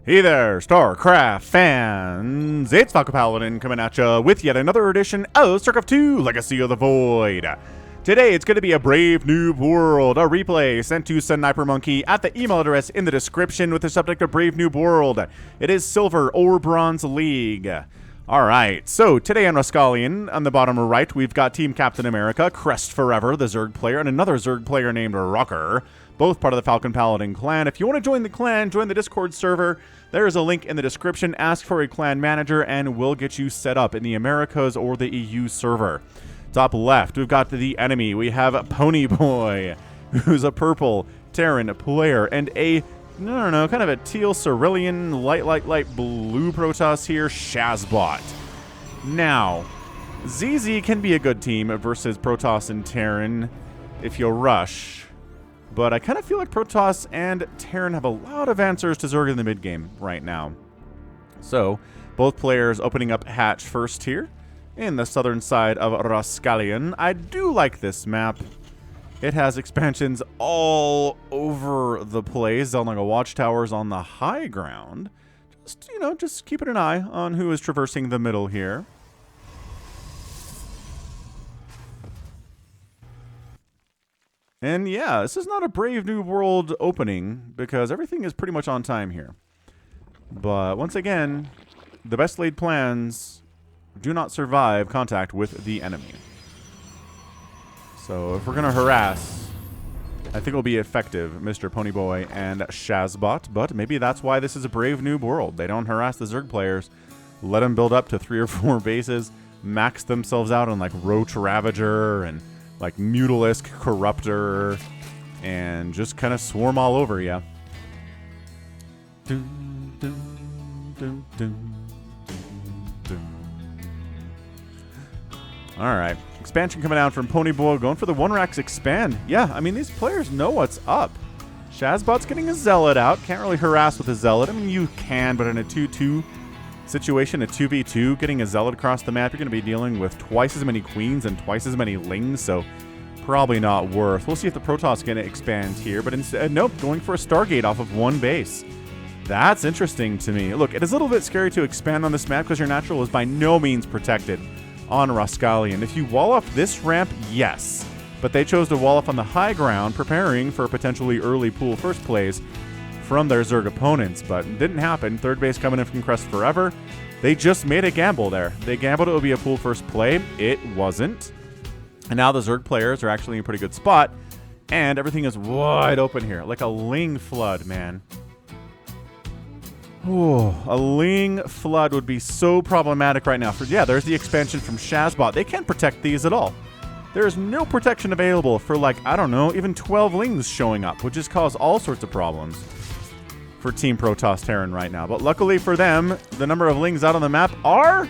Hey there, StarCraft fans! It's Falcon Paladin coming at you with yet another edition of StarCraft 2 Legacy of the Void. Today it's going to be a Brave Noob World, a replay sent to Snipermonkey at the email address in the description with the subject of Brave Noob World. It is Silver or Bronze League. Alright, so today on Rhoskallian, on the bottom right, we've got Team Captain America, CrestForever, the Zerg player, and another Zerg player named Rocker, both part of the Falcon Paladin clan. If you want to join the clan, join the Discord server. There is a link in the description. Ask for a clan manager, and we'll get you set up in the Americas or the EU server. Top left, we've got the enemy. We have PwnyBoy, who's a purple Terran player, and a kind of a teal cerulean, light blue Protoss here, shazbot. Now, ZZ can be a good team versus Protoss and Terran if you rush, but I kind of feel like Protoss and Terran have a lot of answers to Zerg in the mid game right now. So, both players opening up hatch first here in the southern side of Rhoskallian. I do like this map. It has expansions all over the place. Zelnaga watchtowers on the high ground. Just keeping an eye on who is traversing the middle here. And yeah, this is not a Brave New World opening because everything is pretty much on time here. But once again, the best laid plans do not survive contact with the enemy. So if we're going to harass, I think it'll be effective, Mr. PwnyBoy and shazbot. But maybe that's why this is a Brave Noob World. They don't harass the Zerg players. Let them build up to 3 or 4 bases, max themselves out on like Roach Ravager and like Mutalisk Corruptor, and just kind of swarm all over you. Alright, expansion coming out from PwnyBoy, going for the 1-racks expand. Yeah, I mean, these players know what's up. Shazbot's getting a Zealot out. Can't really harass with a Zealot. I mean, you can, but in a 2-2 situation, a 2v2, getting a Zealot across the map, you're going to be dealing with twice as many Queens and twice as many Lings, so probably not worth. We'll see if the Protoss can expand here, but instead, nope, going for a Stargate off of 1 base. That's interesting to me. Look, it is a little bit scary to expand on this map because your natural is by no means protected on Rhoskallian. If you wall off this ramp, yes, but they chose to wall off on the high ground, preparing for potentially early pool first plays from their Zerg opponents, but it didn't happen. Third base coming in from CrestForever. They just made a gamble there. They gambled it would be a pool first play. It wasn't. And now the Zerg players are actually in a pretty good spot, and everything is wide open here, like a Ling flood, man. Oh, a Ling flood would be so problematic right now. Yeah, there's the expansion from shazbot. They can't protect these at all. There's no protection available for, like, I don't know, even 12 Lings showing up, which just cause all sorts of problems for Team Protoss Terran right now. But luckily for them, the number of Lings out on the map are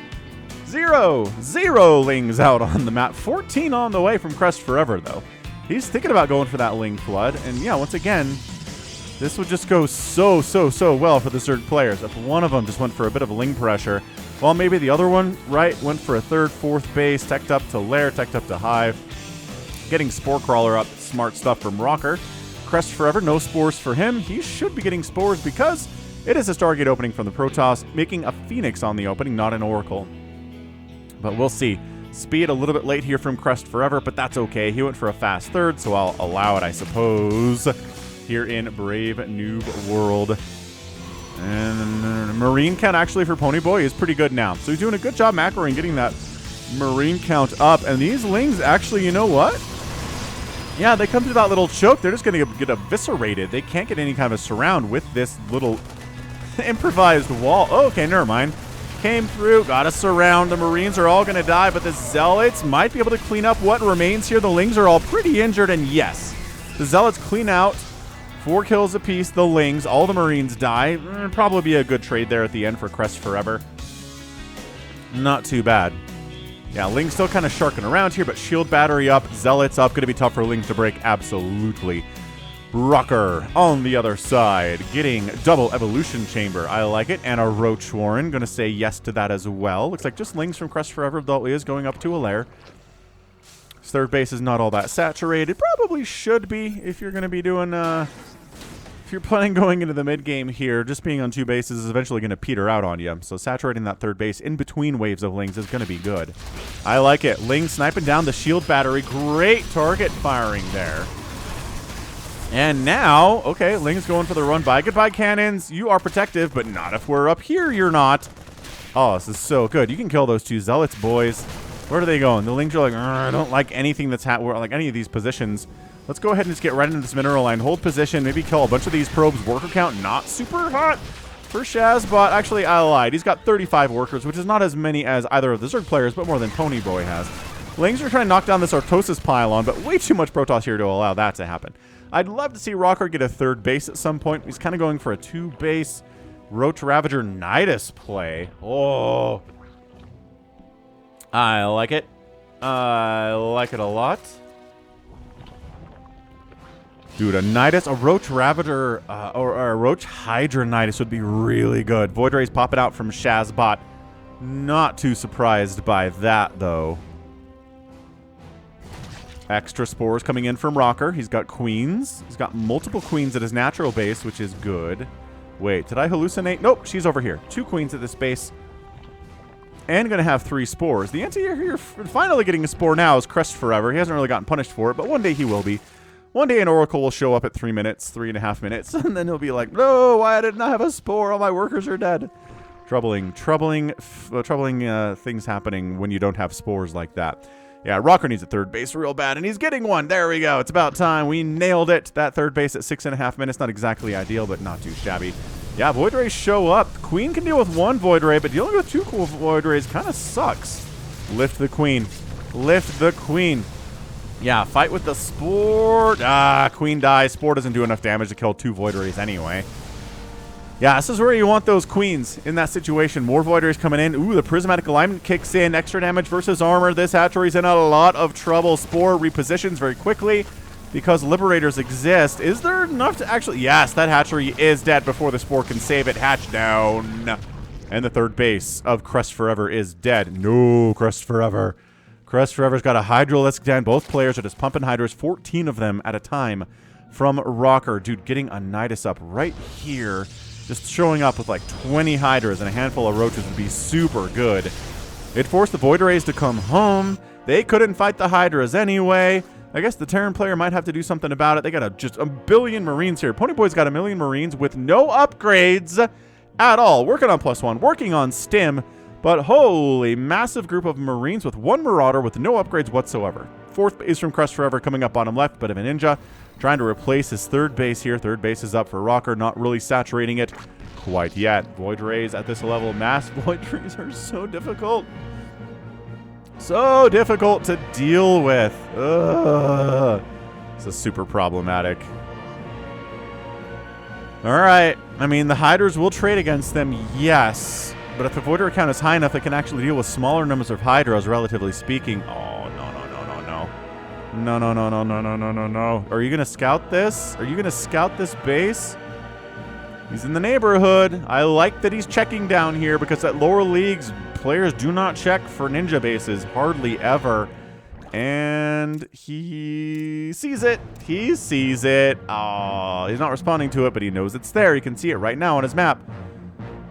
0. 0 Lings out on the map. 14 on the way from CrestForever, though. He's thinking about going for that Ling flood. And yeah, once again, this would just go so well for the Zerg players if one of them just went for a bit of Ling pressure, while maybe the other one, right, went for a 3rd, 4th base, teched up to Lair, teched up to Hive. Getting Spore Crawler up, smart stuff from Rocker. CrestForever, no spores for him. He should be getting spores because it is a Stargate opening from the Protoss, making a Phoenix on the opening, not an Oracle. But we'll see. Speed a little bit late here from CrestForever, but that's okay. He went for a fast 3rd, so I'll allow it, I suppose, here in Brave Noob World. And Marine count actually for PwnyBoy is pretty good now. So he's doing a good job macroing, getting that Marine count up. And these Lings actually, you know what? Yeah, they come to that little choke. They're just going to get eviscerated. They can't get any kind of a surround with this little improvised wall. Oh, okay, never mind. Came through, got a surround. The Marines are all going to die, but the Zealots might be able to clean up what remains here. The Lings are all pretty injured, and yes, the Zealots clean out 4 kills apiece. The Lings, all the Marines die. Probably be a good trade there at the end for CrestForever. Not too bad. Yeah, Ling's still kind of sharking around here, but shield battery up, Zealots up. Going to be tough for Lings to break, absolutely. Rocker on the other side, getting double evolution chamber. I like it. And a Roach Warren. Going to say yes to that as well. Looks like just Lings from CrestForever, though is going up to a Lair. Third base is not all that saturated. Probably should be if you're going to be doing If you're planning going into the mid game here, just being on 2 bases is eventually going to peter out on you. So saturating that third base in between waves of Lings is going to be good. I like it. Ling sniping down the shield battery. Great target firing there. And now, okay, Ling's going for the run by. Goodbye, cannons. You are protective, but not if we're up here, you're not. Oh, this is so good. You can kill those 2 zealots, boys. Where are they going? The Lings are like, I don't like anything that's like any of these positions. Let's go ahead and just get right into this mineral line. Hold position, maybe kill a bunch of these probes. Worker count not super hot for shazbot. Actually, I lied. He's got 35 workers, which is not as many as either of the Zerg players, but more than PwnyBoy has. Lings are trying to knock down this Artosis pylon, but way too much Protoss here to allow that to happen. I'd love to see Rocker get a 3rd base at some point. He's kind of going for a 2-base Roach Ravager Nidus play. Oh. I like it. I like it a lot. Dude, a Nidus, a Roach Ravager, or a Roach Hydra Nidus would be really good. Void Rays popping out from shazbot. Not too surprised by that, though. Extra spores coming in from Rocker. He's got queens. He's got multiple queens at his natural base, which is good. Wait, did I hallucinate? Nope, she's over here. 2 queens at this base. And going to have 3 spores. The anti-air finally getting a spore now is CrestForever. He hasn't really gotten punished for it, but one day he will be. One day an Oracle will show up at 3 minutes, 3.5 minutes, and then he'll be like, no, why didn't I have a spore? All my workers are dead. Troubling things happening when you don't have spores like that. Yeah, Rocker needs a 3rd base real bad, and he's getting one. There we go. It's about time. We nailed it. That 3rd base at 6.5 minutes. Not exactly ideal, but not too shabby. Yeah, Void Rays show up. Queen can deal with 1 Void Ray, but dealing with 2 cool Void Rays kind of sucks. Lift the Queen. Lift the Queen. Yeah, fight with the Spore. Ah, Queen dies. Spore doesn't do enough damage to kill 2 Void Rays anyway. Yeah, this is where you want those queens in that situation. More Void Rays coming in. Ooh, the Prismatic Alignment kicks in. Extra damage versus armor. This hatchery's in a lot of trouble. Spore repositions very quickly because Liberators exist. Is there enough to actually... Yes, that hatchery is dead before the Spore can save it. Hatch down. And the 3rd base of CrestForever is dead. No, CrestForever. CrestForever's got a Hydralisk den. Both players are just pumping Hydras, 14 of them at a time from Rocker. Dude, getting a Nidus up right here. Just showing up with like 20 Hydras and a handful of Roaches would be super good. It forced the Void Rays to come home. They couldn't fight the Hydras anyway. I guess the Terran player might have to do something about it. They got just a billion Marines here. PwnyBoy's got a million Marines with no upgrades at all. Working on +1, working on Stim, but holy, massive group of Marines with 1 Marauder with no upgrades whatsoever. 4th base from CrestForever coming up bottom left, but of a Ninja. Trying to replace his 3rd base here. 3rd base is up for Rocker, not really saturating it quite yet. Void Rays at this level. Mass Void Rays are so difficult. So difficult to deal with. Ugh. This is super problematic. Alright. I mean, the Hydras will trade against them, yes. But if the Void Ray count is high enough, they can actually deal with smaller numbers of Hydras, relatively speaking. Oh, no, no, no, no, no. No, no, no, no, no, no, no, no, no. Are you going to scout this? Are you going to scout this base? He's in the neighborhood. I like that he's checking down here because at lower leagues, players do not check for ninja bases. Hardly ever. And he sees it. He sees it. Oh, he's not responding to it, but he knows it's there. He can see it right now on his map.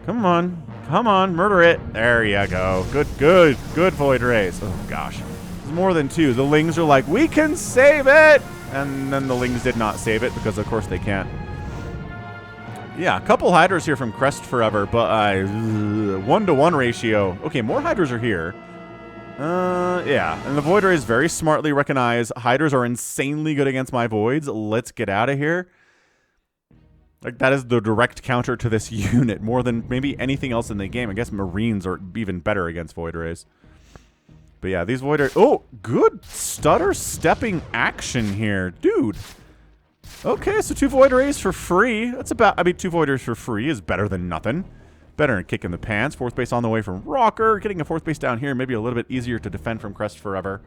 Come on. Come on. Murder it. There you go. Good, good, good Void Rays. Oh, gosh. There's more than 2. The Lings are like, we can save it! And then the Lings did not save it because, of course, they can't. Yeah, a couple Hydras here from CrestForever, but 1-to-1 ratio. Okay, more Hydras are here. Yeah, and the Void Rays very smartly recognize Hydras are insanely good against my Voids. Let's get out of here. Like, that is the direct counter to this unit, more than maybe anything else in the game. I guess Marines are even better against Void Rays. But yeah, these Void Rays... Oh, good stutter stepping action here. Dude. Okay, so 2 Void Rays for free. That's about... I mean, 2 Void Rays for free is better than nothing. Better than kicking the pants. 4th base on the way from Rocker. Getting a 4th base down here, maybe a little bit easier to defend from CrestForever.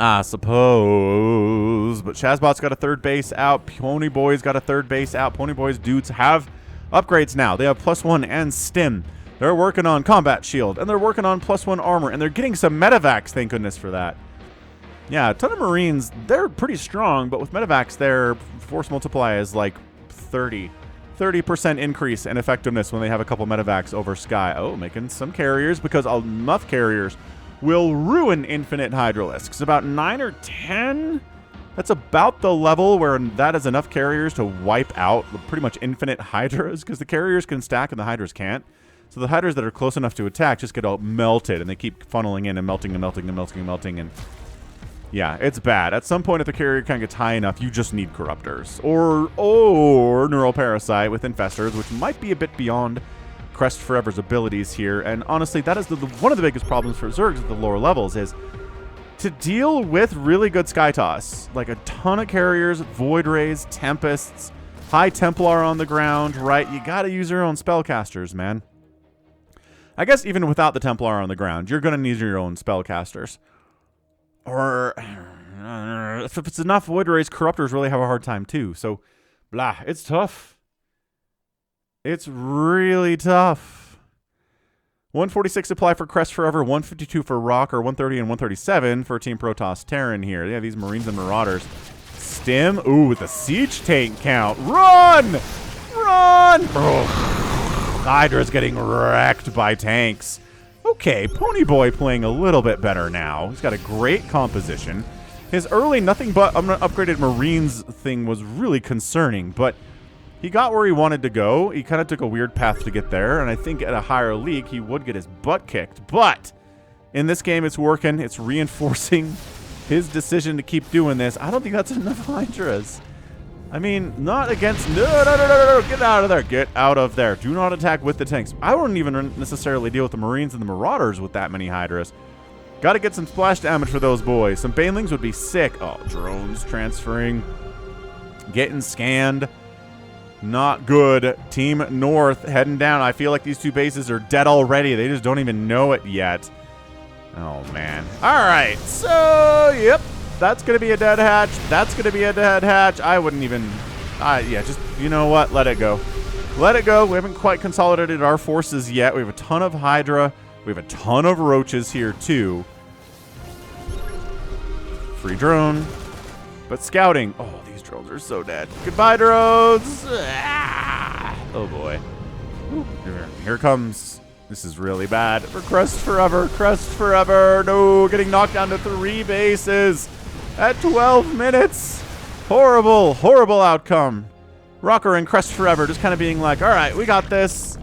I suppose. But shazbot's got a 3rd base out. PwnyBoy's got a 3rd base out. PwnyBoy's dudes have upgrades now. They have +1 and Stim. They're working on Combat Shield. And they're working on +1 armor. And they're getting some Medivacs, thank goodness for that. Yeah, a ton of Marines, they're pretty strong, but with medevacs, their force multiply is like 30% increase in effectiveness when they have a couple medevacs over Sky. Oh, making some carriers, because enough carriers will ruin infinite Hydralisks. About 9 or 10? That's about the level where that is enough carriers to wipe out pretty much infinite Hydras, because the carriers can stack and the Hydras can't. So the Hydras that are close enough to attack just get all melted, and they keep funneling in and melting and melting and melting and melting, and yeah, it's bad. At some point, if the carrier kind of gets high enough, you just need Corruptors. Or Neural Parasite with Infestors, which might be a bit beyond CrestForever's abilities here. And honestly, that is one of the biggest problems for Zergs at the lower levels, is to deal with really good Sky Toss. Like a ton of carriers, Void Rays, Tempests, High Templar on the ground, right? You gotta use your own Spellcasters, man. I guess even without the Templar on the ground, you're gonna need your own Spellcasters. Or, if it's enough Void Rays, Corruptors really have a hard time too. So, blah, it's tough. It's really tough. 146 supply for CrestForever, 152 for Rock, or 130 and 137 for Team Protoss Terran here. Yeah, these Marines and Marauders. Stim, ooh, with the siege tank count. Run! Run! Hydra's getting wrecked by tanks. Okay, PwnyBoy playing a little bit better now. He's got a great composition. His early nothing but upgraded Marines thing was really concerning, but he got where he wanted to go. He kind of took a weird path to get there, and I think at a higher league, he would get his butt kicked. But in this game, it's working. It's reinforcing his decision to keep doing this. I don't think that's enough Hydras. I mean, not against... No, get out of there. Get out of there. Do not attack with the tanks. I wouldn't even necessarily deal with the Marines and the Marauders with that many Hydras. Got to get some splash damage for those boys. Some Banelings would be sick. Oh, drones transferring. Getting scanned. Not good. Team North heading down. I feel like these two bases are dead already. They just don't even know it yet. Oh, man. All right. So, yep. That's going to be a dead hatch. That's going to be a dead hatch. I wouldn't even... yeah, just, you know what? Let it go. Let it go. We haven't quite consolidated our forces yet. We have a ton of Hydra. We have a ton of Roaches here, too. Free drone. But scouting... Oh, these drones are so dead. Goodbye, drones! Ah! Oh, boy. Ooh, here comes... This is really bad for CrestForever. CrestForever. No, getting knocked down to 3 bases at 12 minutes. Horrible, horrible outcome. Rocker and CrestForever just kind of being like, all right, we got this.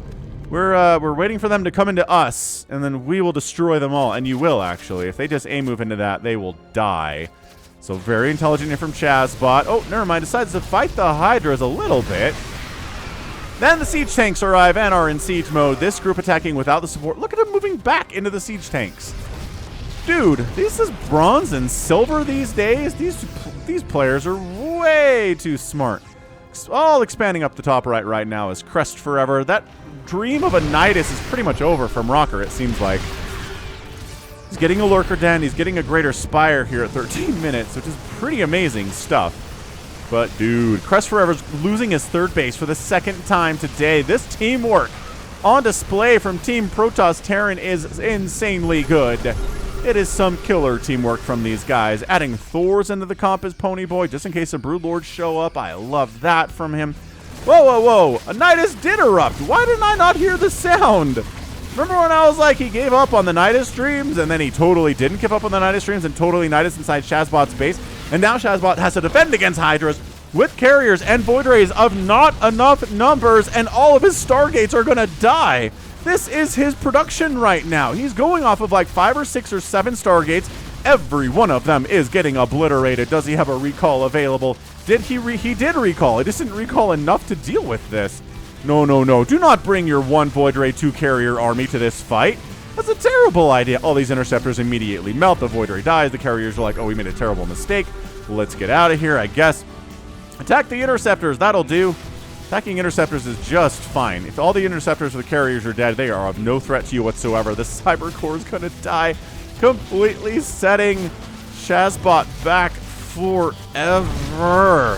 We're waiting for them to come into us, and then we will destroy them all. And you will, actually. If they just A-move into that, they will die. So very intelligent here from shazbot. Oh, never mind. Decides to fight the Hydras a little bit. Then the siege tanks arrive and are in siege mode. This group attacking without the support. Look at them moving back into the siege tanks. Dude, this is bronze and silver these days. These players are way too smart. All expanding up the top right now is CrestForever. That dream of a Nidus is pretty much over from Rocker, it seems like. He's getting a Lurker Den. He's getting a Greater Spire here at 13 minutes, which is pretty amazing stuff. But, dude, CrestForever's losing his third base for the second time today. This teamwork on display from Team Protoss Terran is insanely good. It is some killer teamwork from these guys. Adding Thors into the comp as PwnyBoy, just in case the Broodlords show up. I love that from him. Whoa, whoa, whoa. A Nidus did erupt. Why didn't I not hear the sound? Remember when I was like, he gave up on the Nidus streams, and then he totally didn't give up on the Nidus streams and totally Nidus inside shazbot's base? And now shazbot has to defend against Hydras with carriers and Void Rays of not enough numbers, and all of his Stargates are going to die. This is his production right now. He's going off of like 5 or 6 or 7 Stargates. Every one of them is getting obliterated. Does he have a recall available? He did recall. He just didn't recall enough to deal with this. No, no, no. Do not bring your 1 Void Ray 2 carrier army to this fight. That's a terrible idea. All these interceptors immediately melt. The Void Ray dies. The carriers are like, oh, we made a terrible mistake. Let's get out of here, I guess. Attack the interceptors. That'll do. Attacking interceptors is just fine. If all the interceptors or the carriers are dead, they are of no threat to you whatsoever. The Cyber Core is going to die, completely setting shazbot back forever.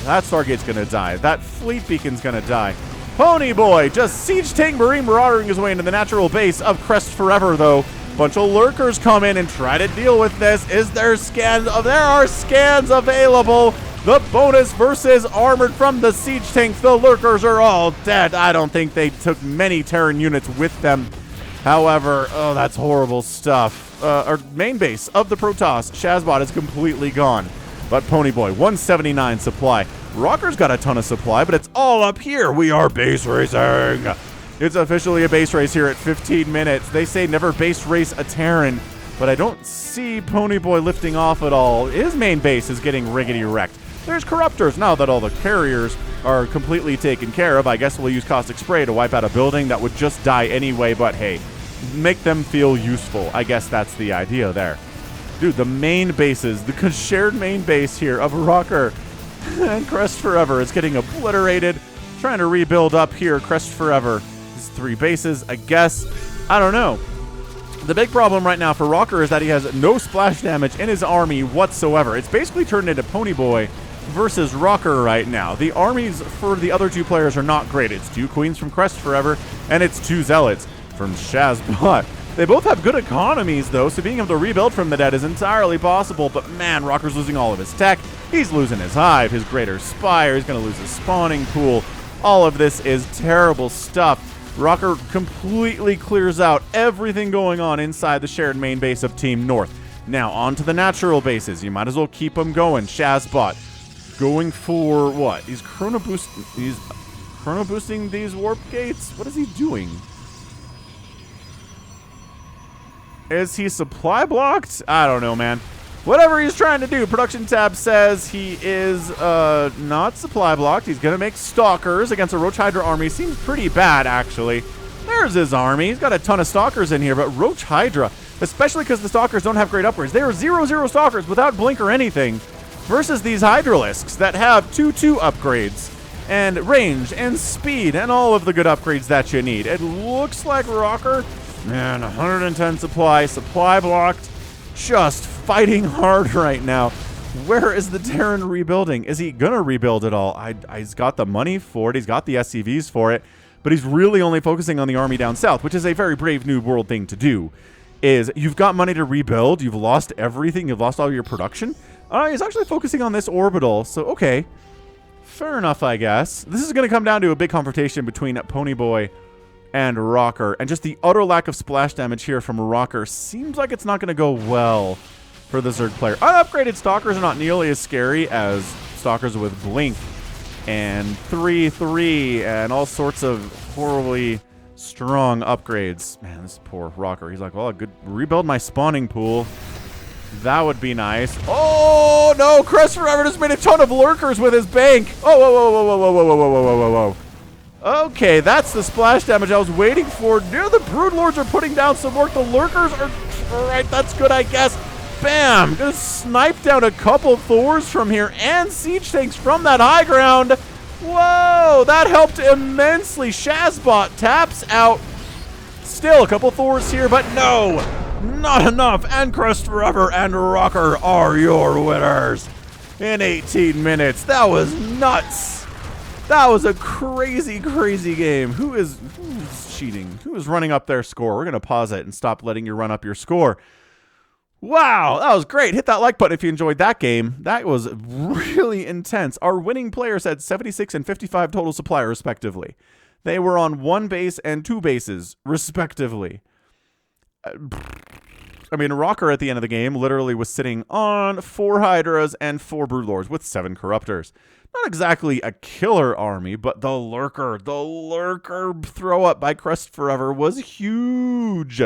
That Stargate's going to die. That Fleet Beacon's going to die. PwnyBoy just siege tank Marine marauding his way into the natural base of CrestForever, though. Bunch of lurkers come in and try to deal with this. Is there scans? Oh, there are scans available. The bonus versus armored from the siege tanks. The lurkers are all dead. I don't think they took many Terran units with them. However, oh, that's horrible stuff. Our main base of the Protoss, shazbot, is completely gone. But PwnyBoy, 179 supply. Rocker's got a ton of supply, but it's all up here. We are base racing. It's officially a base race here at 15 minutes. They say never base race a Terran, but I don't see PwnyBoy lifting off at all. His main base is getting riggedy wrecked. There's corruptors. Now that all the carriers are completely taken care of, I guess we'll use caustic spray to wipe out a building that would just die anyway, but hey, make them feel useful. I guess that's the idea there. Dude, the main bases, the shared main base here of Rocker and CrestForever is getting obliterated. Trying to rebuild up here, CrestForever. His 3 bases, I guess. I don't know. The big problem right now for Rocker is that he has no splash damage in his army whatsoever. It's basically turned into PwnyBoy versus Rocker right now. The armies for the other 2 players are not great. It's 2 queens from CrestForever, and it's 2 zealots from shazbot. They both have good economies, though, so being able to rebuild from the dead is entirely possible. But man, Rocker's losing all of his tech. He's losing his hive, his greater spire. He's going to lose his spawning pool. All of this is terrible stuff. Rocker completely clears out everything going on inside the shared main base of Team North. Now, on to the natural bases. You might as well keep them going. shazbot going for what? He's chrono boosting these warp gates? What is he doing? Is he supply blocked? I don't know, man. Whatever he's trying to do, production tab says he is not supply blocked. He's going to make stalkers against a Roach Hydra army. Seems pretty bad, actually. There's his army. He's got a ton of stalkers in here, but Roach Hydra, especially because the stalkers don't have great upgrades. They are 0/0 stalkers without blink or anything versus these Hydralisks that have 2/2 upgrades and range and speed and all of the good upgrades that you need. It looks like Rocker, man, 110 supply blocked, just fighting hard right now. Where is the Terran rebuilding? Is he gonna rebuild it all? He's got the money for it. He's got the SCVs for it, but he's really only focusing on the army down south, which is a very brave Noob World thing to do. Is you've got money to rebuild, you've lost everything, you've lost all your production. He's actually focusing on this orbital, so okay, fair enough, I guess. This is gonna come down to a big confrontation between PwnyBoy and Rocker, and just the utter lack of splash damage here from Rocker seems like it's not going to go well for the Zerg player. Unupgraded Stalkers are not nearly as scary as Stalkers with Blink and 3/3 and all sorts of horribly strong upgrades. Man, this poor Rocker. He's like, well, I could rebuild my spawning pool. That would be nice. Oh, no! CrestForever just made a ton of lurkers with his bank. Oh, whoa, whoa, whoa, whoa, whoa, whoa, whoa, whoa, whoa, whoa. Okay, that's the splash damage I was waiting for. Near the Broodlords are putting down some work. The lurkers are... Alright, that's good, I guess. Bam! Gonna snipe down a couple Thors from here and siege tanks from that high ground. Whoa! That helped immensely. shazbot taps out. Still a couple Thors here, but no! Not enough. And CrestForever and Rocker are your winners. In 18 minutes. That was nuts. That was a crazy, crazy game. Who's cheating? Who is running up their score? We're going to pause it and stop letting you run up your score. Wow, that was great. Hit that like button if you enjoyed that game. That was really intense. Our winning players had 76 and 55 total supply, respectively. They were on 1 base and 2 bases, respectively. I mean, Rocker at the end of the game literally was sitting on 4 Hydras and 4 Broodlords with 7 Corruptors. Not exactly a killer army, but the lurker throw up by CrestForever was huge.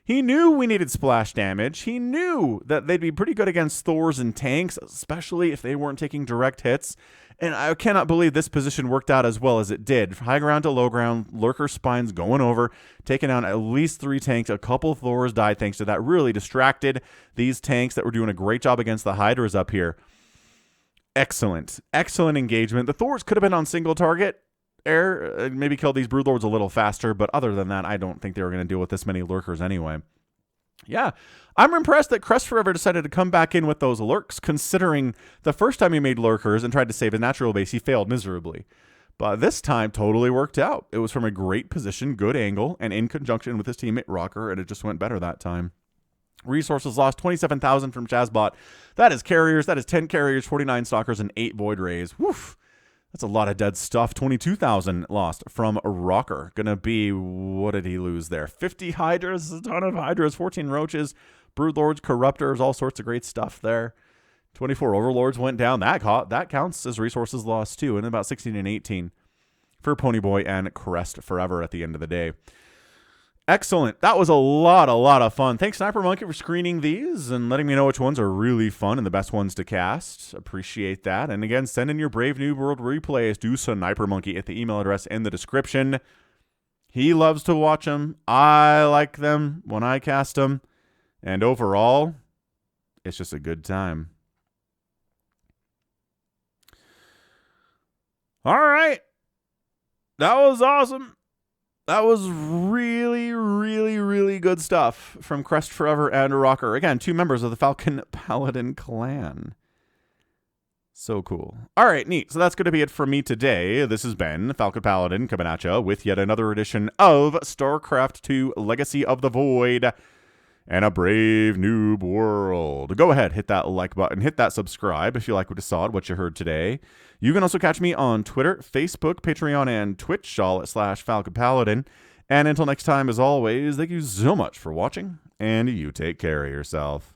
He knew we needed splash damage. He knew that they'd be pretty good against Thors and tanks, especially if they weren't taking direct hits. And I cannot believe this position worked out as well as it did. High ground to low ground, lurker spines going over, taking down at least 3 tanks. A couple Thors died thanks to that. Really distracted these tanks that were doing a great job against the Hydras up here. Excellent. Excellent engagement. The Thors could have been on single target air, maybe killed these Broodlords a little faster, but other than that, I don't think they were going to deal with this many lurkers anyway. Yeah, I'm impressed that CrestForever decided to come back in with those lurks, considering the first time he made lurkers and tried to save a natural base, he failed miserably. But this time, totally worked out. It was from a great position, good angle, and in conjunction with his teammate Rocker, and it just went better that time. Resources lost 27,000 from shazbot. That is carriers. That is 10 carriers, 49 stalkers, and 8 void rays. Woof. That's a lot of dead stuff. 22,000 lost from Rocker. Gonna be, what did he lose there? 50 hydras, a ton of hydras, 14 roaches, broodlords, corruptors, all sorts of great stuff there. 24 overlords went down. That counts as resources lost too, and about 16 and 18 for PwnyBoy and CrestForever at the end of the day. Excellent. That was a lot of fun. Thanks, Snipermonkey, for screening these and letting me know which ones are really fun and the best ones to cast. Appreciate that. And again, send in your Brave New World replays to Snipermonkey at the email address in the description. He loves to watch them. I like them when I cast them. And overall, it's just a good time. All right. That was awesome. That was really good stuff from CrestForever and Rocker. Again, 2 members of the Falcon Paladin clan. So cool. All right, neat. So that's going to be it for me today. This has been Falcon Paladin coming at you with yet another edition of StarCraft 2 Legacy of the Void and a brave noob world. Go ahead, hit that like button, hit that subscribe if you like what you saw, what you heard today. You can also catch me on Twitter, Facebook, Patreon, and Twitch, all at /FalconPaladin. And until next time, as always, thank you so much for watching, and you take care of yourself.